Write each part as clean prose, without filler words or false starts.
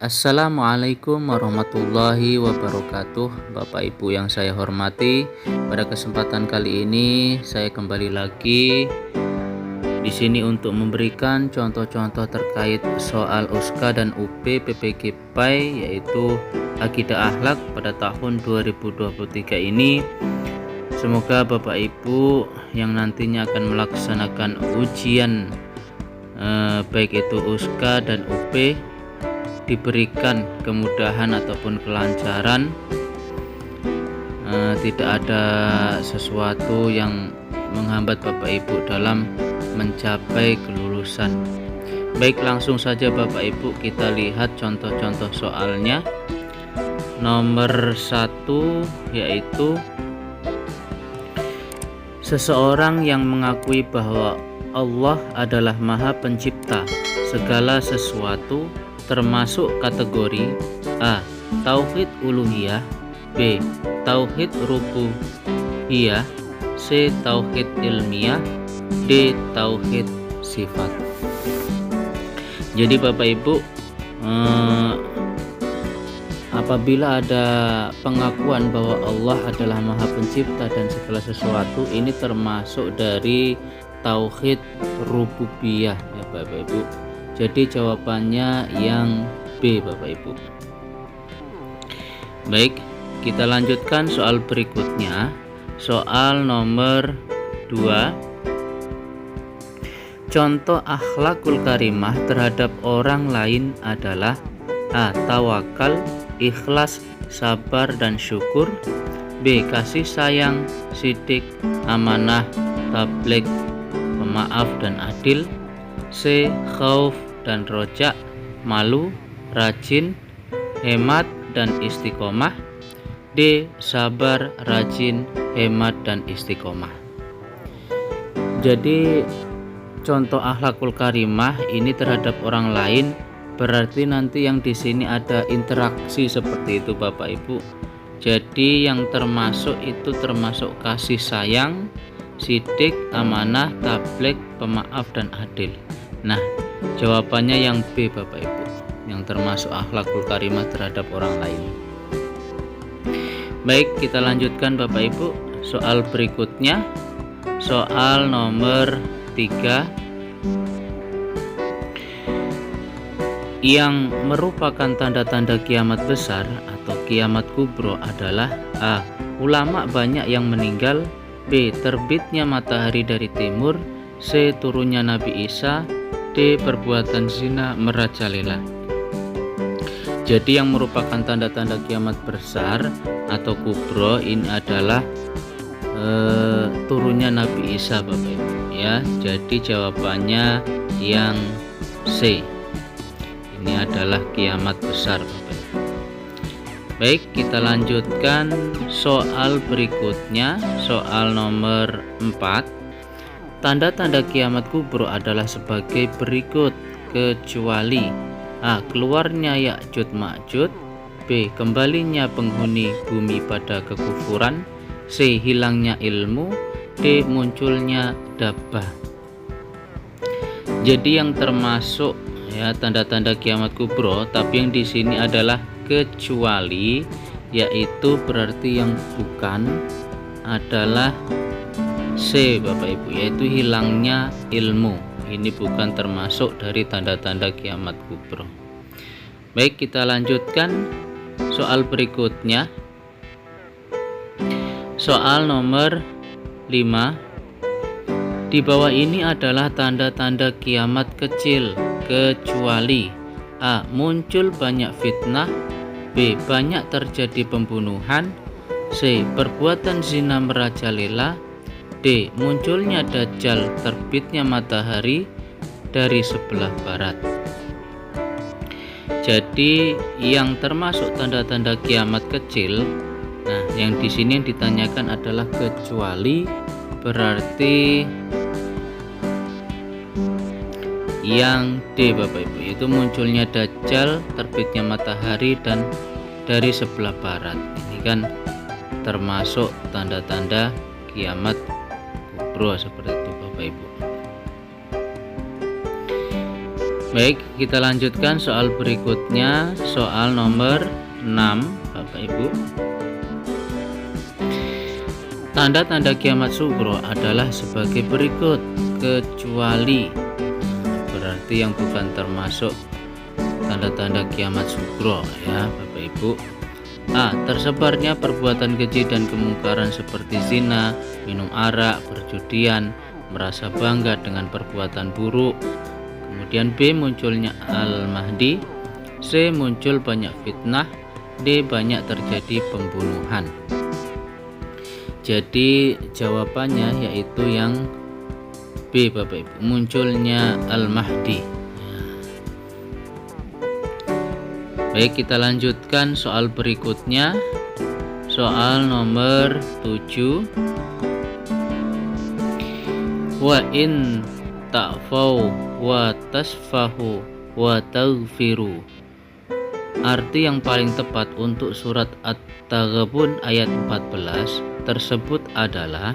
Assalamualaikum warahmatullahi wabarakatuh. Bapak Ibu yang saya hormati, pada kesempatan kali ini saya kembali lagi di sini untuk memberikan contoh-contoh terkait soal USKA dan UP PPG PAI, yaitu Akidah Akhlak pada tahun 2023 ini. Semoga Bapak Ibu yang nantinya akan melaksanakan ujian baik itu USKA dan UP diberikan kemudahan ataupun kelancaran, tidak ada sesuatu yang menghambat Bapak Ibu dalam mencapai kelulusan. Baik, langsung saja Bapak Ibu kita lihat contoh-contoh soalnya. Nomor 1 yaitu seseorang yang mengakui bahwa Allah adalah Maha Pencipta segala sesuatu, termasuk kategori A. Tauhid uluhiyah, B. Tauhid rububiyah, C. Tauhid ilmiah, D. Tauhid sifat. Jadi Bapak Ibu, apabila ada pengakuan bahwa Allah adalah Maha Pencipta dan segala sesuatu, ini termasuk dari tauhid rububiyah ya Bapak Ibu. Jadi jawabannya yang B Bapak Ibu. Baik, kita lanjutkan soal berikutnya. Soal nomor 2. Contoh akhlakul karimah terhadap orang lain adalah A. Tawakal, ikhlas, sabar dan syukur, B. Kasih sayang, sidik, amanah, tabligh, pemaaf dan adil, C. Khauf dan rojak, malu, rajin, hemat dan istiqomah, D. Sabar, rajin, hemat dan istiqomah. Jadi contoh akhlakul karimah ini terhadap orang lain, berarti nanti yang di sini ada interaksi seperti itu Bapak Ibu. Jadi yang termasuk itu termasuk kasih sayang, sidik, amanah, tabligh, pemaaf dan adil. Nah, jawabannya yang B Bapak Ibu, yang termasuk akhlakul karimah terhadap orang lain. Baik, kita lanjutkan Bapak Ibu. Soal berikutnya, soal nomor 3. Yang merupakan tanda-tanda kiamat besar atau kiamat kubro adalah A. Ulama banyak yang meninggal, B. Terbitnya matahari dari timur, C. Turunnya Nabi Isa, D. Perbuatan zina merajalela. Jadi yang merupakan tanda-tanda kiamat besar atau kubro ini adalah turunnya Nabi Isa Bapak Ibu ya. Jadi jawabannya yang C. Ini adalah kiamat besar Bapak Ibu. Baik, kita lanjutkan soal berikutnya, soal nomor 4. Tanda-tanda kiamat kubro adalah sebagai berikut, kecuali A. Keluarnya Ya'juj Ma'juj, B. Kembalinya penghuni bumi pada kekufuran, C. Hilangnya ilmu, D. Munculnya dabbah. Jadi yang termasuk ya tanda-tanda kiamat kubro, tapi yang di sini adalah kecuali, yaitu berarti yang bukan adalah C Bapak Ibu, yaitu hilangnya ilmu. Ini bukan termasuk dari tanda-tanda kiamat kubro. Baik, kita lanjutkan soal berikutnya. Soal nomor 5. Di bawah ini adalah tanda-tanda kiamat kecil, kecuali A. Muncul banyak fitnah, B. Banyak terjadi pembunuhan, C. Perbuatan zina merajalela, D. Munculnya dajjal, terbitnya matahari dari sebelah barat. Jadi yang termasuk tanda-tanda kiamat kecil, nah yang di sini yang ditanyakan adalah kecuali, berarti yang D Bapak Ibu, yaitu munculnya dajjal, terbitnya matahari dan dari sebelah barat. Ini kan termasuk tanda-tanda kiamat kubro seperti itu Bapak Ibu. Baik, kita lanjutkan soal berikutnya, soal nomor 6 Bapak Ibu. Tanda-tanda kiamat sugro adalah sebagai berikut, kecuali, berarti yang bukan termasuk tanda-tanda kiamat sugro ya Bapak Ibu. A. Tersebarnya perbuatan keji dan kemungkaran seperti zina, minum arak, perjudian, merasa bangga dengan perbuatan buruk. Kemudian B. Munculnya Al-Mahdi. C. Muncul banyak fitnah. D. Banyak terjadi pembunuhan. Jadi jawabannya yaitu yang B Bapak Ibu, munculnya Al-Mahdi. Baik, kita lanjutkan soal berikutnya, soal nomor 7. Wa in ta'fau wa tasfahu wa taghfiru. Arti yang paling tepat untuk surat At-Taghabun ayat 14 tersebut adalah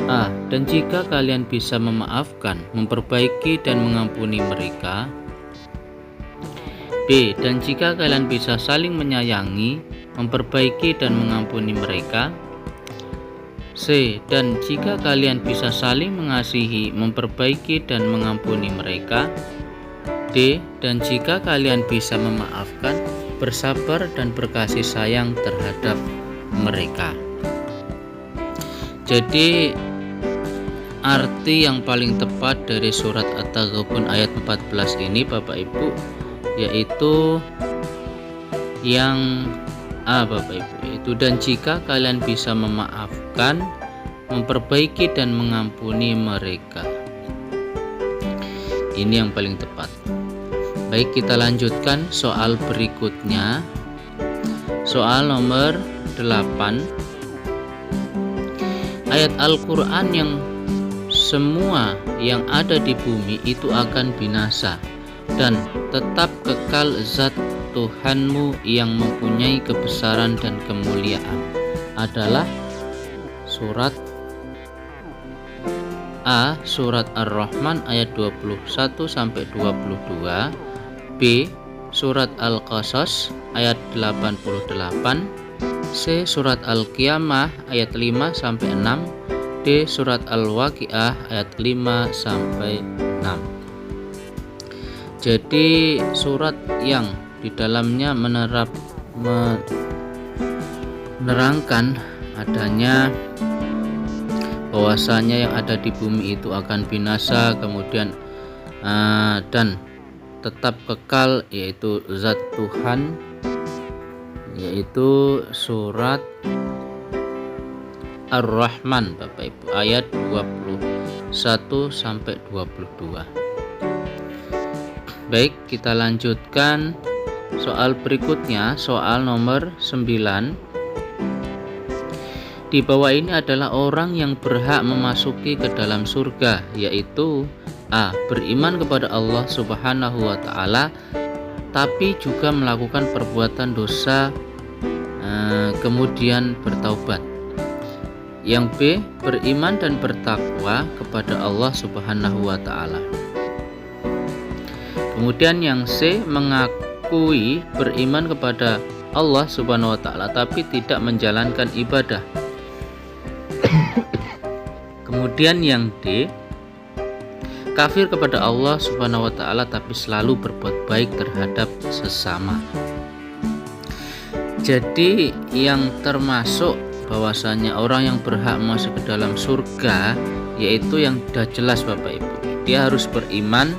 A. Dan jika kalian bisa memaafkan, memperbaiki dan mengampuni mereka. B. Dan jika kalian bisa saling menyayangi, memperbaiki dan mengampuni mereka. C. Dan jika kalian bisa saling mengasihi, memperbaiki dan mengampuni mereka. D. Dan jika kalian bisa memaafkan, bersabar dan berkasih sayang terhadap mereka. Jadi arti yang paling tepat dari surat At-Taghabun ayat 14 ini Bapak Ibu yaitu yang A Bapak Ibu, yaitu dan jika kalian bisa memaafkan, memperbaiki dan mengampuni mereka. Ini yang paling tepat. Baik, kita lanjutkan soal berikutnya. Soal nomor 8. Ayat Al-Quran yang semua yang ada di bumi itu akan binasa dan tetap kekal zat Tuhanmu yang mempunyai kebesaran dan kemuliaan adalah surat A. Surat Ar-Rahman ayat 21-22. B. Surat Al-Qasas ayat 88. C. Surat Al-Qiyamah ayat 5-6. D. Surat Al-Waqiah ayat 5-6. Jadi surat yang di dalamnya menerangkan adanya bahwasanya yang ada di bumi itu akan binasa, kemudian dan tetap kekal yaitu zat Tuhan, yaitu surat Ar-Rahman Bapak Ibu ayat 21-22. Baik, kita lanjutkan soal berikutnya, soal nomor 9. Di bawah ini adalah orang yang berhak memasuki ke dalam surga, yaitu A. Beriman kepada Allah Subhanahu wa Ta'ala, tapi juga melakukan perbuatan dosa, kemudian bertaubat. Yang B. Beriman dan bertakwa kepada Allah Subhanahu wa Ta'ala. Kemudian yang C. Mengakui beriman kepada Allah Subhanahu wa Ta'ala tapi tidak menjalankan ibadah. Kemudian yang D. Kafir kepada Allah Subhanahu wa Ta'ala tapi selalu berbuat baik terhadap sesama. Jadi yang termasuk bahwasanya orang yang berhak masuk ke dalam surga yaitu yang sudah jelas Bapak Ibu. Dia harus beriman,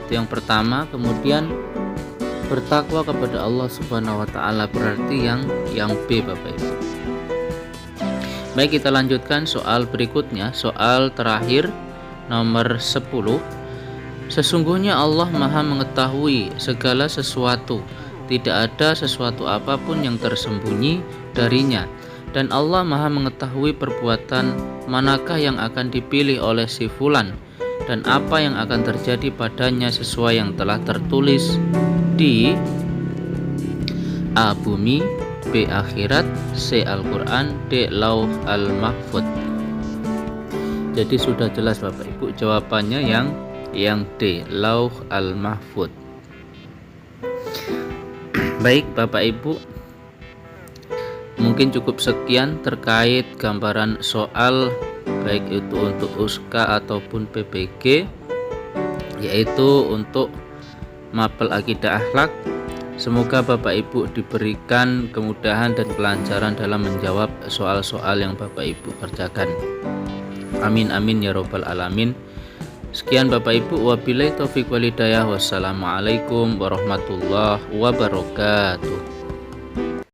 itu yang pertama, kemudian bertakwa kepada Allah Subhanahu wa Ta'ala, berarti yang B Bapak Ibu. Baik, kita lanjutkan soal berikutnya, soal terakhir nomor 10. Sesungguhnya Allah Maha mengetahui segala sesuatu, tidak ada sesuatu apapun yang tersembunyi darinya, dan Allah Maha mengetahui perbuatan manakah yang akan dipilih oleh si fulan dan apa yang akan terjadi padanya sesuai yang telah tertulis di A. Bumi, B. Akhirat, C. Al-Quran, D. Lauh Al-Mahfud. Jadi sudah jelas Bapak Ibu, jawabannya yang Yang D, Lauh Al-Mahfud. Baik Bapak Ibu, mungkin cukup sekian terkait gambaran soal baik itu untuk USKA ataupun PBG, yaitu untuk mapel akidah akhlak. Semoga Bapak Ibu diberikan kemudahan dan kelancaran dalam menjawab soal-soal yang Bapak Ibu kerjakan. Amin amin ya robbal alamin. Sekian Bapak Ibu, wabillahi taufik walhidayah. Wassalamualaikum warahmatullahi wabarakatuh.